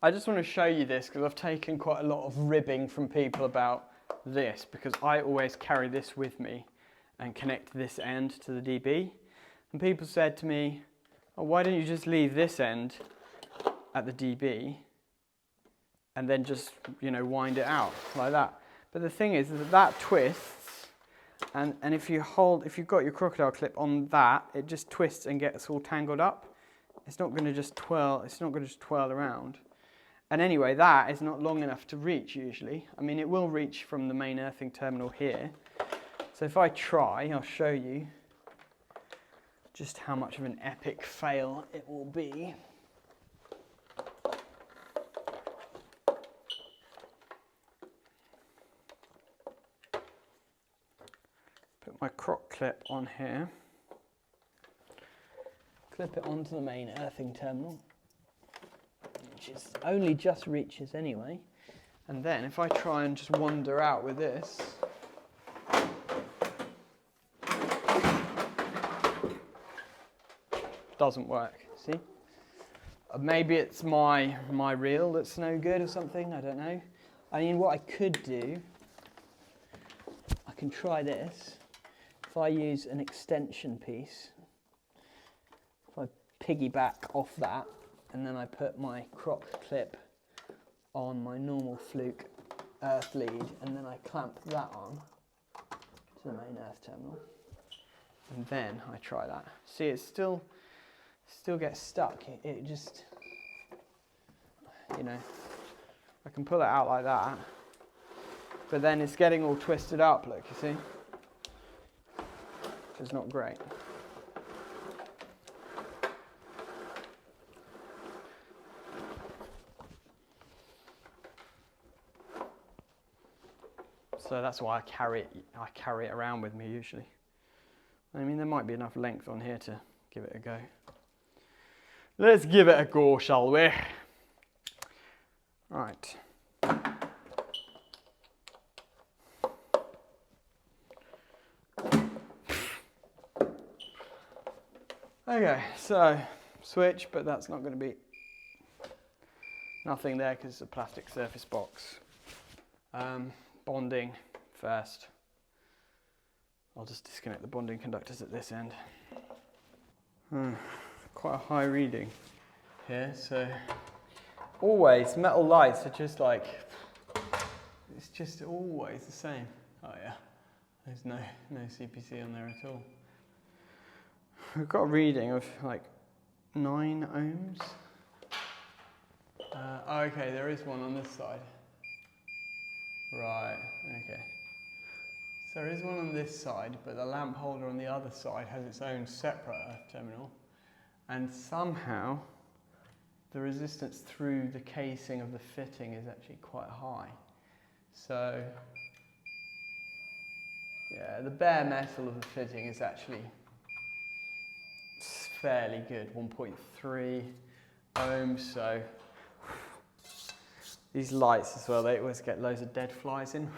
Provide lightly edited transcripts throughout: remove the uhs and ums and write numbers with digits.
I just want to show you this because I've taken quite a lot of ribbing from people about this, because I always carry this with me and connect this end to the DB. And people said to me, oh, why don't you just leave this end at the DB and then just, you know, wind it out like that. But the thing is that that twists, and if you've got your crocodile clip on that, it just twists and gets all tangled up. It's not going to just twirl, around. And anyway, that is not long enough to reach usually. I mean, it will reach from the main earthing terminal here. So if I try, I'll show you just how much of an epic fail it will be. Put my croc clip on here. Clip it onto the main earthing terminal, which is only just reaches anyway. And then if I try and just wander out with this, doesn't work, see? Maybe it's my reel that's no good or something, I don't know. I mean, what I could do, I can try this. If I use an extension piece, if I piggyback off that, and then I put my croc clip on my normal fluke earth lead, and then I clamp that on to the main earth terminal, and then I try that. See, it still gets stuck. It just, you know, I can pull it out like that, but then it's getting all twisted up, look, you see? It's not great. So that's why I carry it around with me usually. I mean, there might be enough length on here to give it a go. Let's give it a go, shall we? Right. Okay, so switch, but that's not going to be nothing there because it's a plastic surface box. Bonding first. I'll just disconnect the bonding conductors at this end. Quite a high reading here, so always metal lights are just like, it's just always the same. Oh yeah, there's no CPC on there at all. We've got a reading of like 9 ohms. Okay, there is one on this side. Right, okay. So there is one on this side, but the lamp holder on the other side has its own separate earth terminal. And somehow the resistance through the casing of the fitting is actually quite high. So yeah, the bare metal of the fitting is actually fairly good, 1.3 ohms. So these lights as well, they always get loads of dead flies in.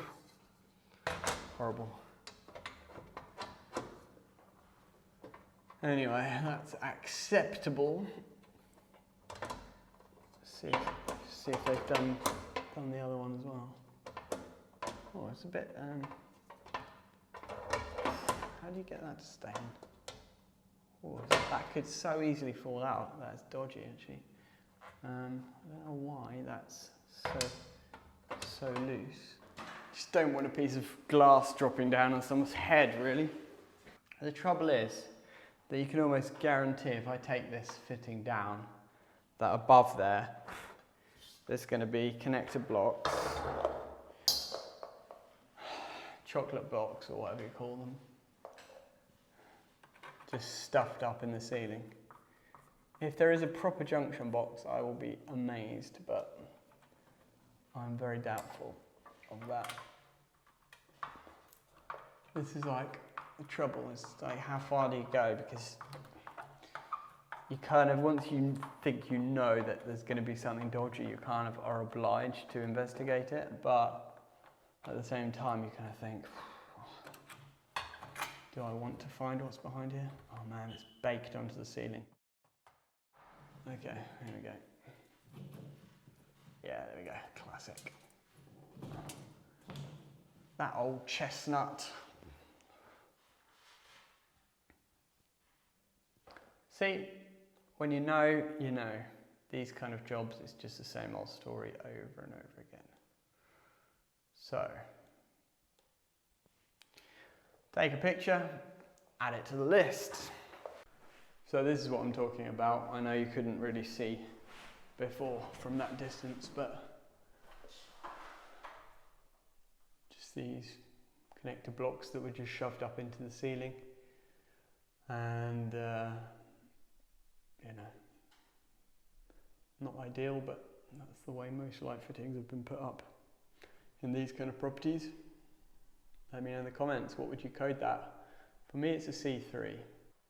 Horrible. Anyway, that's acceptable. See if they've done the other one as well. Oh, it's a bit. How do you get that to stay in? Oh, that could so easily fall out. That's dodgy, actually. I don't know why that's so loose. Just don't want a piece of glass dropping down on someone's head, really. The trouble is that you can almost guarantee if I take this fitting down, that above there's going to be connector blocks, chocolate blocks or whatever you call them, just stuffed up in the ceiling. If there is a proper junction box, I will be amazed, but I'm very doubtful of that. This is like, the trouble is like, how far do you go? Because you kind of, once you think you know that there's going to be something dodgy, you kind of are obliged to investigate it, but at the same time you kind of think, do I want to find what's behind here? Oh man, it's baked onto the ceiling. Okay, here we go. we go, classic. That old chestnut. See, when you know, you know. These kind of jobs, it's just the same old story over and over again. So, take a picture, add it to the list. So this is what I'm talking about. I know you couldn't really see before from that distance, but just these connector blocks that were just shoved up into the ceiling. And, you know, not ideal, but that's the way most light fittings have been put up in these kind of properties. Let me know in the comments, what would you code that? For me, it's a C3.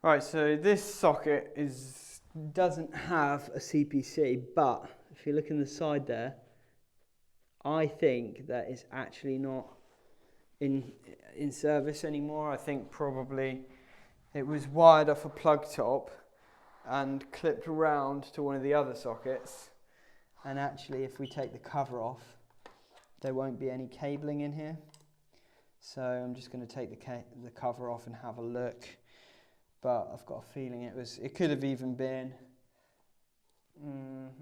Right, so this socket doesn't have a CPC, but if you look in the side there, I think that it's actually not in service anymore. I think probably it was wired off a plug top and clipped around to one of the other sockets, and actually if we take the cover off, there won't be any cabling in here. So I'm just going to take the cover off and have a look, but I've got a feeling it could have even been,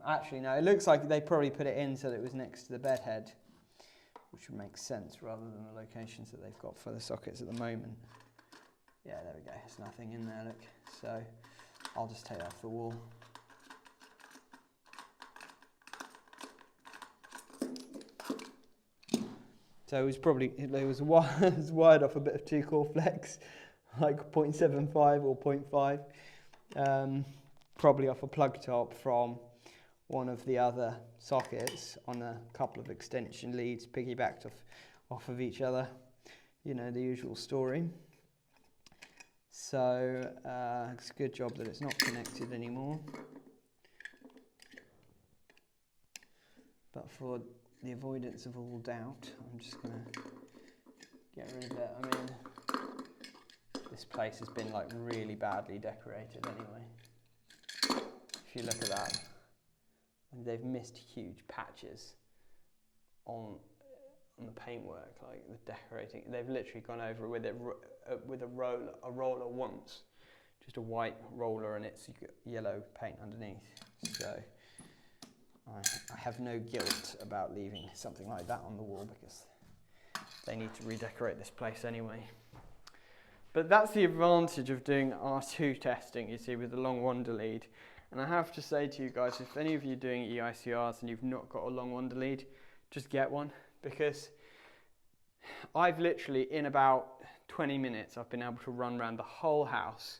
actually no, it looks like they probably put it in so that it was next to the bed head, which would make sense rather than the locations that they've got for the sockets at the moment. Yeah, there we go, there's nothing in there, look. So I'll just take that off the wall. So it was wired off a bit of 2-core flex, like 0.75 or 0.5, probably off a plug top from one of the other sockets on a couple of extension leads, piggybacked off of each other. You know, the usual story. So it's a good job that it's not connected anymore. But for the avoidance of all doubt, I'm just going to get rid of it. I mean, this place has been like really badly decorated anyway. If you look at that, they've missed huge patches on the paintwork, like the decorating. They've literally gone over with it with a roller once, just a white roller, and it's yellow paint underneath. So I have no guilt about leaving something like that on the wall because they need to redecorate this place anyway. But that's the advantage of doing R2 testing, you see, with the long wander lead. And I have to say to you guys, if any of you are doing EICRs and you've not got a long wander lead, just get one, because I've literally, in about 20 minutes, I've been able to run around the whole house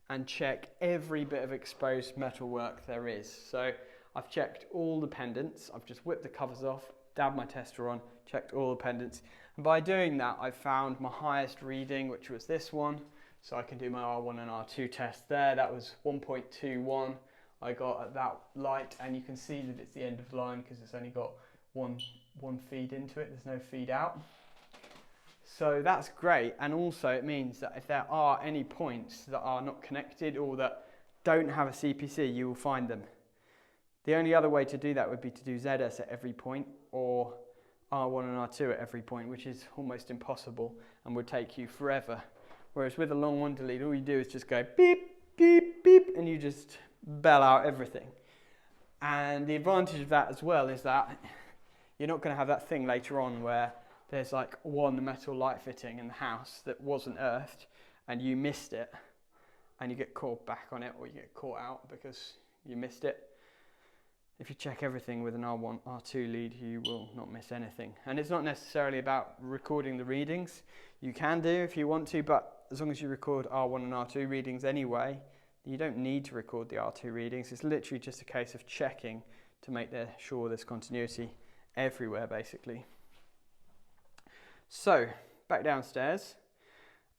and check every bit of exposed metalwork there is. So I've checked all the pendants, I've just whipped the covers off, dabbed my tester on, checked all the pendants. And by doing that, I found my highest reading, which was this one. So I can do my R1 and R2 test there. That was 1.21 I got at that light, and you can see that it's the end of the line because it's only got one feed into it, there's no feed out. So that's great, and also it means that if there are any points that are not connected or that don't have a CPC, you will find them. The only other way to do that would be to do ZS at every point or R1 and R2 at every point, which is almost impossible and would take you forever. Whereas with a long wander lead, all you do is just go beep, beep, beep, and you just bell out everything. And the advantage of that as well is that you're not going to have that thing later on where there's like one metal light fitting in the house that wasn't earthed and you missed it and you get caught back on it, or you get caught out because you missed it. If you check everything with an R1, R2 lead, you will not miss anything. And it's not necessarily about recording the readings. You can do if you want to, but as long as you record R1 and R2 readings anyway, you don't need to record the R2 readings. It's literally just a case of checking to make sure there's continuity everywhere, basically. So, back downstairs,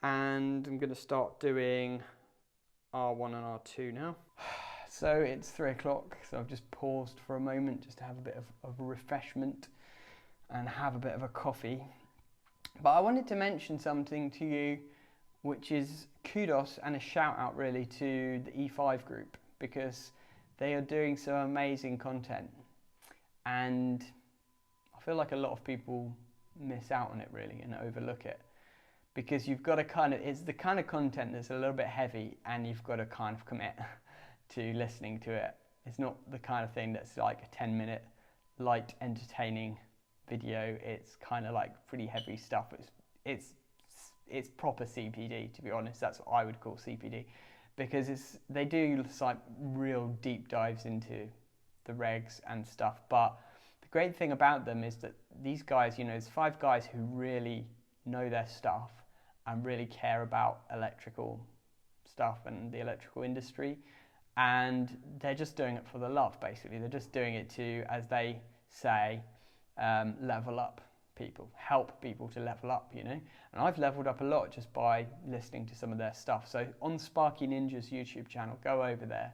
and I'm going to start doing R1 and R2 now. So it's 3 o'clock, so I've just paused for a moment just to have a bit of refreshment and have a bit of a coffee. But I wanted to mention something to you, which is kudos and a shout out really to the E5 group, because they are doing some amazing content. And I feel like a lot of people miss out on it really and overlook it, because you've got to kind of, it's the kind of content that's a little bit heavy and you've got to kind of commit to listening to it. It's not the kind of thing that's like a 10-minute light entertaining video. It's kind of like pretty heavy stuff. It's proper CPD, to be honest. That's what I would call CPD, because they do like real deep dives into the regs and stuff. But the great thing about them is that these guys, you know, there's 5 guys who really know their stuff and really care about electrical stuff and the electrical industry, and they're just doing it for the love, basically. They're just doing it to, as they say, level up people, help people to level up, you know. And I've leveled up a lot just by listening to some of their stuff. So on Sparky Ninja's YouTube channel, go over there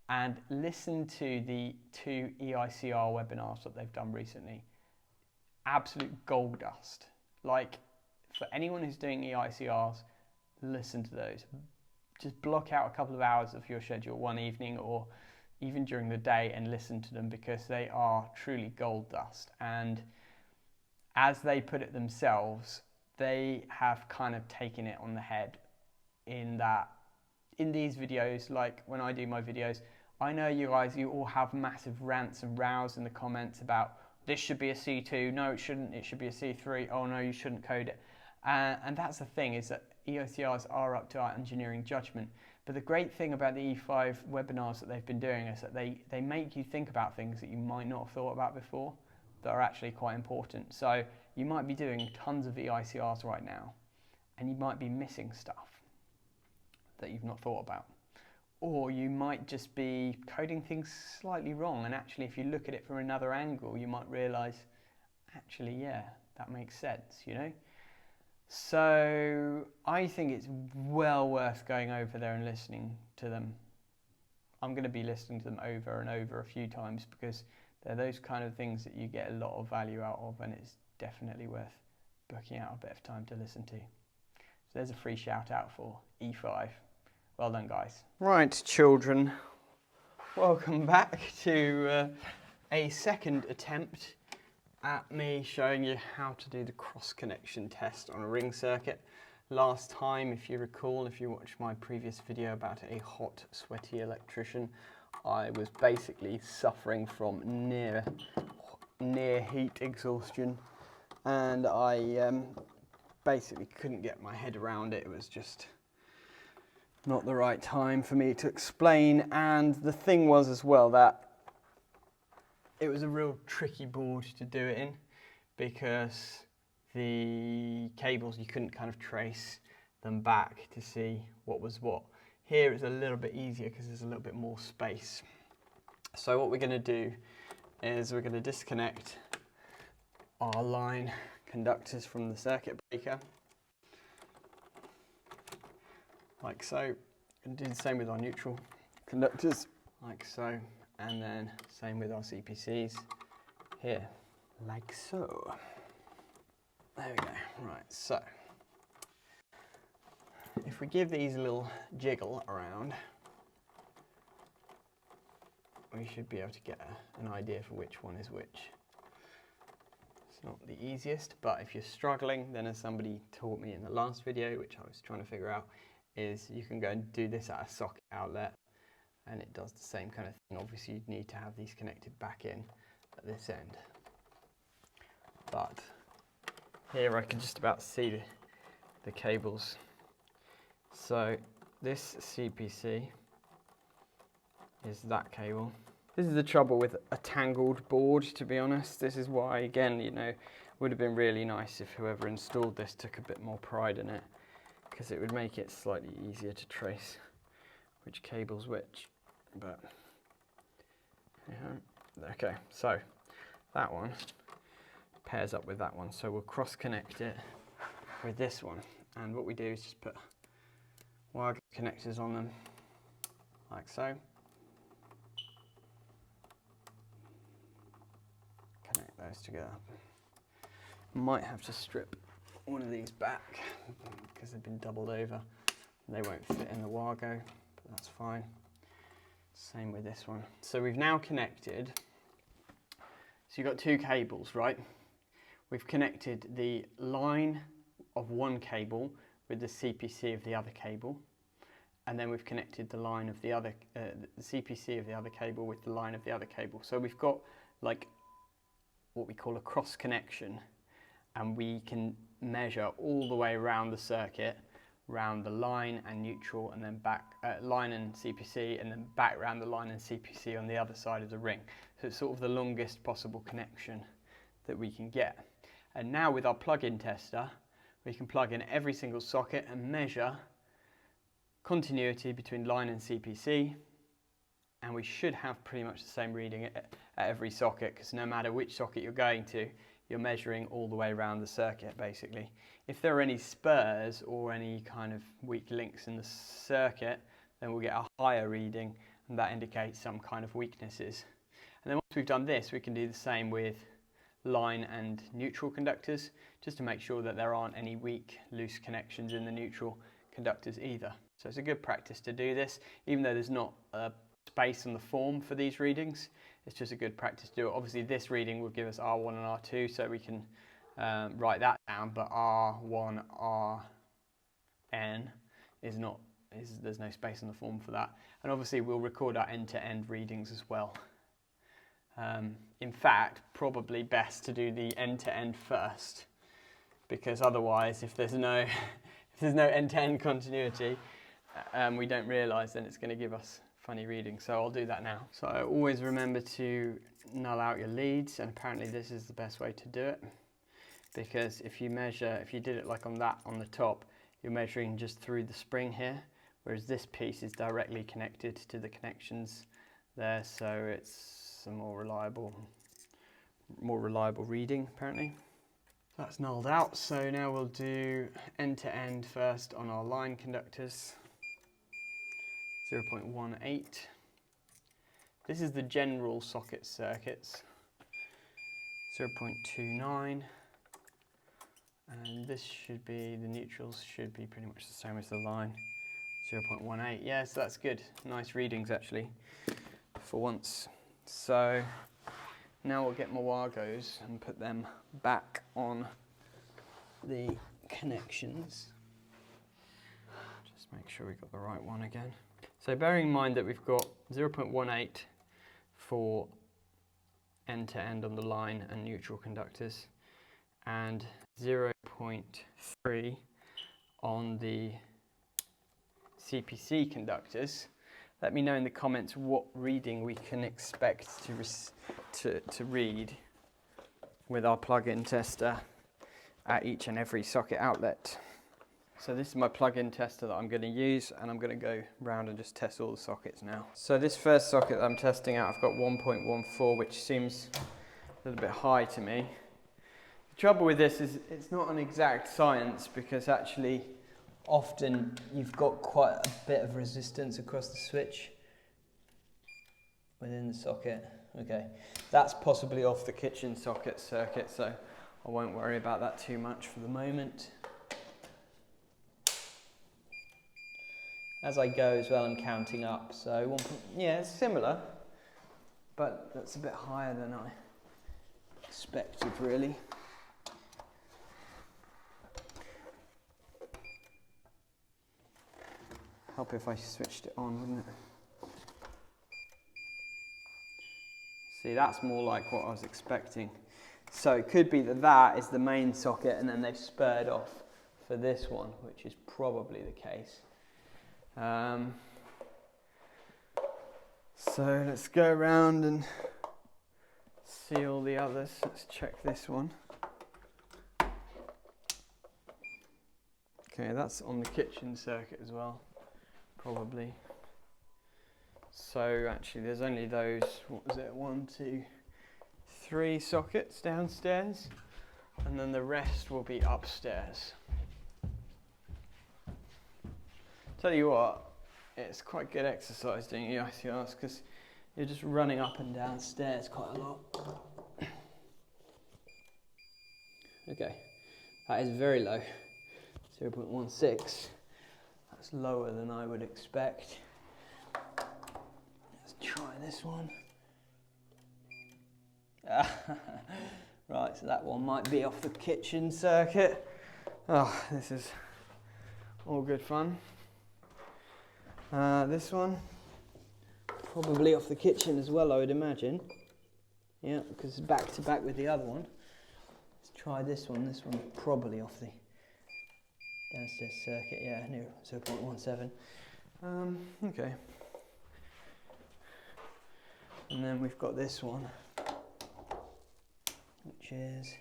and listen to the 2 EICR webinars that they've done recently. Absolute gold dust. Like, for anyone who's doing EICRs, listen to those. Just block out a couple of hours of your schedule one evening or even during the day and listen to them, because they are truly gold dust. And as they put it themselves, they have kind of taken it on the head in that, in these videos, like when I do my videos, I know you guys, you all have massive rants and rows in the comments about this should be a C2, no it shouldn't, it should be a C3, oh no you shouldn't code it. And that's the thing, is that EICRs are up to our engineering judgment. But the great thing about the E5 webinars that they've been doing is that they make you think about things that you might not have thought about before that are actually quite important. So you might be doing tons of EICRs right now and you might be missing stuff that you've not thought about. Or you might just be coding things slightly wrong, and actually if you look at it from another angle you might realise, actually yeah, that makes sense, you know? So I think it's well worth going over there and listening to them. I'm going to be listening to them over and over a few times, because they're those kind of things that you get a lot of value out of, and it's definitely worth booking out a bit of time to listen to. So there's a free shout out for E5. Well done, guys. Right, children, welcome back to a second attempt at me showing you how to do the cross connection test on a ring circuit. Last time, if you recall, if you watched my previous video about a hot, sweaty electrician, I was basically suffering from near heat exhaustion, and I basically couldn't get my head around it. It was just not the right time for me to explain. And the thing was as well that it was a real tricky board to do it in, because the cables, you couldn't kind of trace them back to see what was what. Here it's a little bit easier because there's a little bit more space. So what we're going to do is we're going to disconnect our line conductors from the circuit breaker, like so. And do the same with our neutral conductors, like so. And then same with our CPCs here, like so. There we go. Right, so if we give these a little jiggle around, we should be able to get an idea for which one is which. It's not the easiest, but if you're struggling, then as somebody taught me in the last video, which I was trying to figure out, is you can go and do this at a socket outlet, and it does the same kind of thing. Obviously you'd need to have these connected back in at this end, but here I can just about see the cables. So this CPC is that cable. This is the trouble with a tangled board, to be honest. This is why, again, you know, it would have been really nice if whoever installed this took a bit more pride in it, because it would make it slightly easier to trace which cable's which. But yeah. Okay, so that one pairs up with that one, so we'll cross connect it with this one, and what we do is just put wire connectors on them like so. Connect those together. Might have to strip one of these back because they've been doubled over and they won't fit in the Wargo, but that's fine. Same with this one. So we've now connected, so you've got 2 cables, right? we've connected the line of one cable with the CPC of the other cable, and then we've connected the line of the other, the CPC of the other cable with the line of the other cable. So we've got like what we call a cross connection, and we can measure all the way around the circuit, round the line and neutral, and then back, line and CPC, and then back round the line and CPC on the other side of the ring. So it's sort of the longest possible connection that we can get. And now with our plug-in tester, we can plug in every single socket and measure continuity between line and CPC, and we should have pretty much the same reading at every socket, because no matter which socket you're going to, you're measuring all the way around the circuit basically. If there are any spurs or any kind of weak links in the circuit, then we'll get a higher reading, and that indicates some kind of weaknesses. And then once we've done this, we can do the same with line and neutral conductors, just to make sure that there aren't any weak, loose connections in the neutral conductors either. So it's a good practice to do this, even though there's not a space on the form for these readings. It's just a good practice to do it. Obviously this reading will give us R1 and R2, so we can write that down, but R1, Rn there's no space on the form for that. And obviously we'll record our end-to-end readings as well. In fact, probably best to do the end-to-end first, because otherwise if there's no end-to-end continuity, we don't realise, then it's going to give us funny readings. So I'll do that now. So always remember to null out your leads, and apparently this is the best way to do it, because if you did it like on the top, you're measuring just through the spring here, whereas this piece is directly connected to the connections there, so it's a more reliable reading apparently. That's nulled out, so now we'll do end-to-end first on our line conductors. 0.18. This is the general socket circuits. 0.29. And this should be, the neutrals should be pretty much the same as the line. 0.18. Yes, that's good. Nice readings actually, for once. So now we'll get my Wagos and put them back on the connections. Just make sure we got the right one again. So bearing in mind that we've got 0.18 for end-to-end on the line and neutral conductors, and 0.3 on the CPC conductors, let me know in the comments what reading we can expect to read with our plug-in tester at each and every socket outlet. So this is my plug-in tester that I'm going to use, and I'm going to go round and just test all the sockets now. So this first socket that I'm testing out, I've got 1.14, which seems a little bit high to me. The trouble with this is it's not an exact science, because actually often you've got quite a bit of resistance across the switch within the socket. Okay, that's possibly off the kitchen socket circuit, so I won't worry about that too much for the moment. As I go as well, I'm counting up, so yeah, it's similar, but that's a bit higher than I expected really. Help if I switched it on, wouldn't it? See, that's more like what I was expecting. So it could be that that is the main socket, and then they've spurred off for this one, which is probably the case. So let's go around and see all the others. Let's check this one. Okay, that's on the kitchen circuit as well, probably. So actually there's only those, what was it, 1, 2, 3 sockets downstairs, and then the rest will be upstairs. Tell you what, it's quite good exercise doing EICRs, because you're just running up and down stairs quite a lot. Okay, that is very low, 0.16. That's lower than I would expect. Let's try this one. Right, so that one might be off the kitchen circuit. Oh, this is all good fun. This one, probably off the kitchen as well, I would imagine. Yeah, because it's back to back with the other one. Let's try this one. This one probably off the downstairs circuit. Yeah, no, 0.17. Okay. And then we've got this one, which is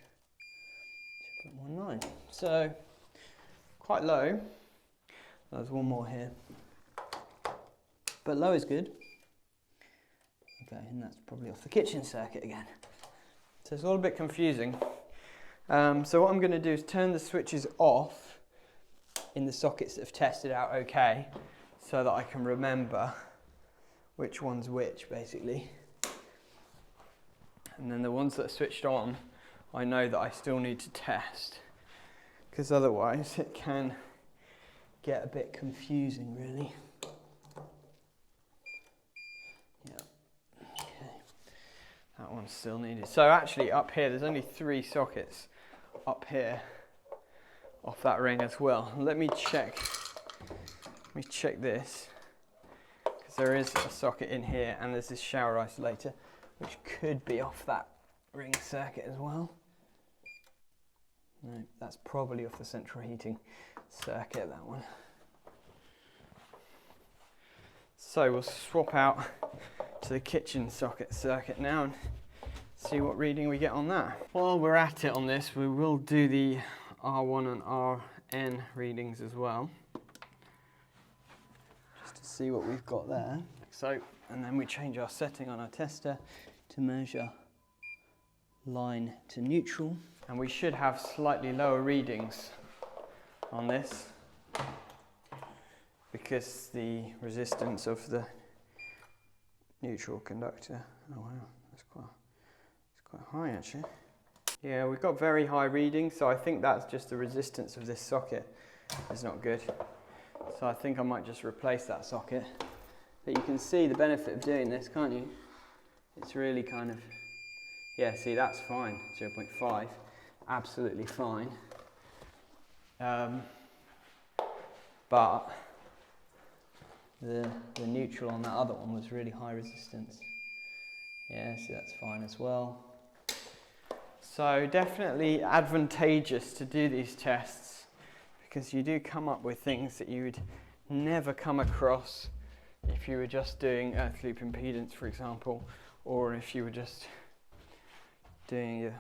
2.19. So quite low. There's one more here, but low is good. Okay, and that's probably off the kitchen circuit again. So it's all a bit confusing. So what I'm going to do is turn the switches off in the sockets that have tested out okay, so that I can remember which one's which, basically. And then the ones that are switched on, I know that I still need to test, because otherwise it can get a bit confusing, really. Yeah, okay. That one's still needed. So actually up here, there's only 3 sockets up here off that ring as well. Let me check this, because there is a socket in here and there's this shower isolator, which could be off that ring circuit as well. No, that's probably off the central heating circuit, that one. So we'll swap out to the kitchen socket circuit now and see what reading we get on that. While we're at it on this, we will do the R1 and RN readings as well, just to see what we've got there. So, and then we change our setting on our tester to measure line to neutral, and we should have slightly lower readings on this because the resistance of the neutral conductor, oh wow, it's quite high actually. Yeah, we've got very high readings, so I think that's just the resistance of this socket is not good. So I think I might just replace that socket. But you can see the benefit of doing this, can't you? It's really kind of, yeah, see, that's fine, 0.5, absolutely fine. But the neutral on that other one was really high resistance. Yeah, see, that's fine as well. So definitely advantageous to do these tests, because you do come up with things that you would never come across if you were just doing earth loop impedance, for example, or if you were just doing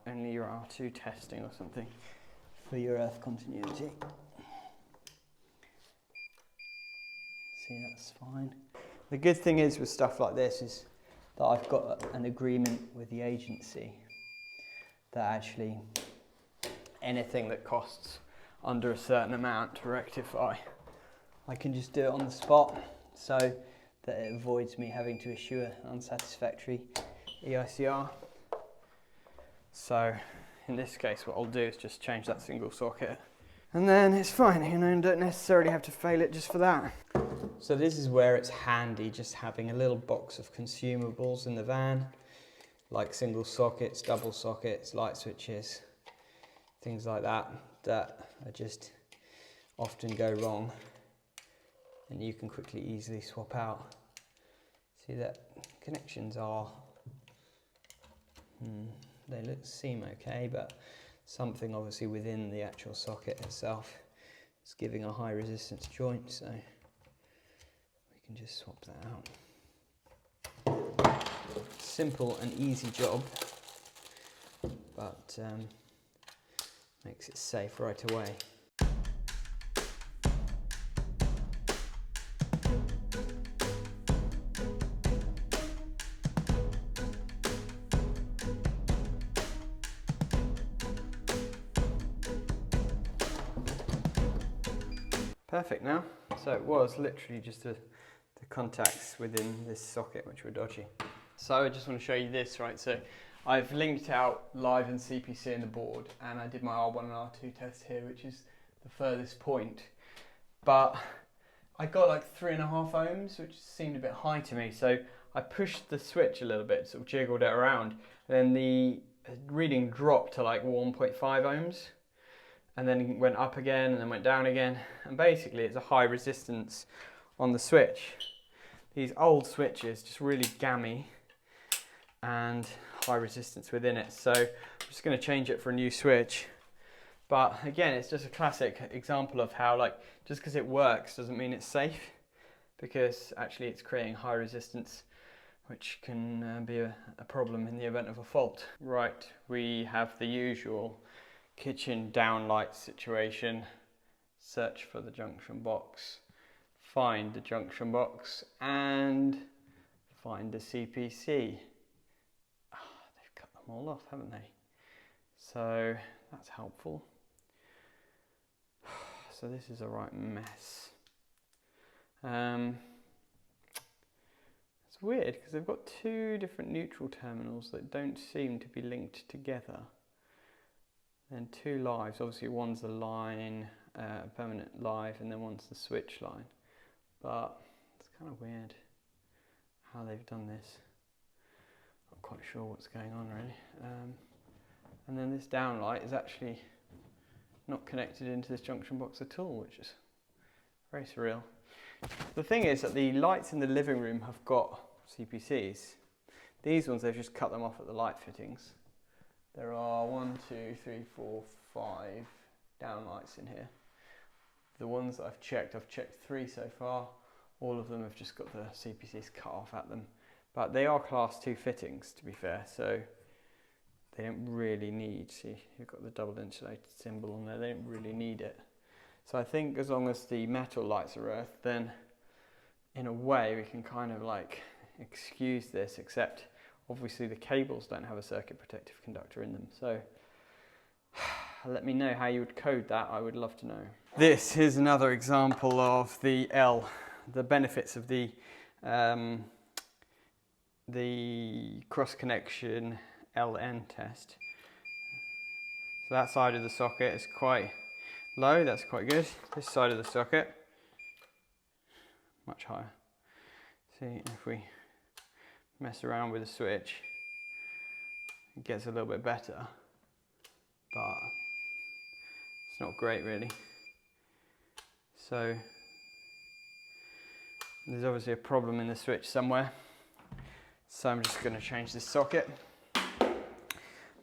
only your R2 testing or something for your earth continuity. See, that's fine. The good thing is with stuff like this is that I've got an agreement with the agency that actually anything that costs under a certain amount to rectify, I can just do it on the spot, so that it avoids me having to issue an unsatisfactory EICR. So in this case, what I'll do is just change that single socket, and then it's fine, you know, and don't necessarily have to fail it just for that. So this is where it's handy just having a little box of consumables in the van, like single sockets, double sockets, light switches, things like that, that are just often go wrong, and you can quickly, easily swap out. See that connections are, they seem okay, but something obviously within the actual socket itself is giving a high resistance joint, so we can just swap that out. Simple and easy job, but makes it safe right away. Perfect now. So it was literally just the contacts within this socket which were dodgy. So I just want to show you this, right? So I've linked out live and CPC in the board, and I did my R1 and R2 test here, which is the furthest point. But I got like 3.5 ohms, which seemed a bit high to me. So I pushed the switch a little bit, sort of jiggled it around. And then the reading dropped to like 1.5 ohms, and then went up again, and then went down again. And basically it's a high resistance on the switch. These old switches, just really gammy and high resistance within it. So I'm just going to change it for a new switch. But again, it's just a classic example of how, like, just because it works doesn't mean it's safe, because actually it's creating high resistance, which can be a problem in the event of a fault. Right, we have the usual kitchen downlight situation. Search for the junction box, find the junction box, and find the CPC. They've cut them all off, haven't they? So that's helpful. So this is a right mess. It's weird because they've got two different neutral terminals that don't seem to be linked together. Then two lives, obviously one's the line, permanent live, and then one's the switch line. But it's kind of weird how they've done this. Not quite sure what's going on really. And then this downlight is actually not connected into this junction box at all, which is very surreal. The thing is that the lights in the living room have got CPCs. These ones, they've just cut them off at the light fittings. There are 1, 2, 3, 4, 5 downlights in here. The ones that I've checked 3 so far. All of them have just got the CPCs cut off at them. But they are class 2 fittings, to be fair, so they don't really need, see, you've got the double insulated symbol on there, they don't really need it. So I think as long as the metal lights are earthed, then in a way we can kind of like excuse this, except obviously the cables don't have a circuit protective conductor in them. So let me know how you would code that, I would love to know. This is another example of the benefits of the cross connection LN test. So that side of the socket is quite low, that's quite good. This side of the socket, much higher. See, if we mess around with the switch, it gets a little bit better, but it's not great really. So there's obviously a problem in the switch somewhere. So I'm just going to change this socket.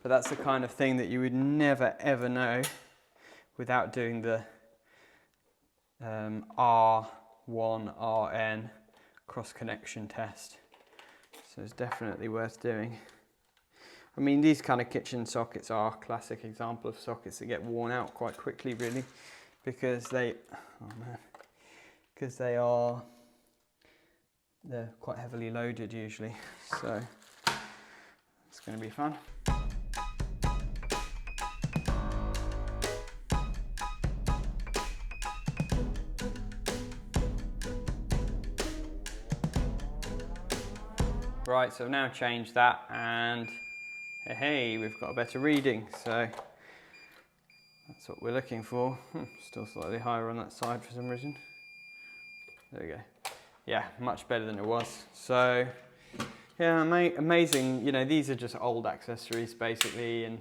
But that's the kind of thing that you would never ever know without doing the R1RN cross connection test. So it's definitely worth doing. I mean, these kind of kitchen sockets are a classic example of sockets that get worn out quite quickly really, because they're quite heavily loaded usually. So it's going to be fun. Right, so I've now changed that, and hey, we've got a better reading, so that's what we're looking for. Still slightly higher on that side for some reason. There we go. Yeah, much better than it was. So yeah, amazing. You know, these are just old accessories basically, and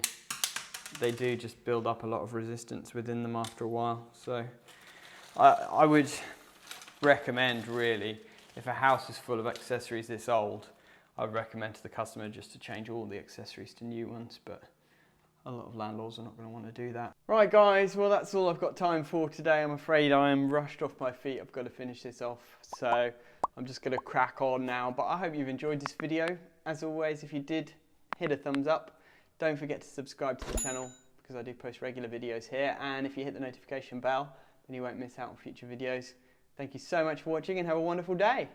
they do just build up a lot of resistance within them after a while. So I would recommend, really, if a house is full of accessories this old, I would recommend to the customer just to change all the accessories to new ones, but a lot of landlords are not going to want to do that. Right guys, well that's all I've got time for today. I'm afraid I am rushed off my feet. I've got to finish this off, so I'm just going to crack on now. But I hope you've enjoyed this video. As always, if you did, hit a thumbs up. Don't forget to subscribe to the channel, because I do post regular videos here. And if you hit the notification bell, then you won't miss out on future videos. Thank you so much for watching, and have a wonderful day.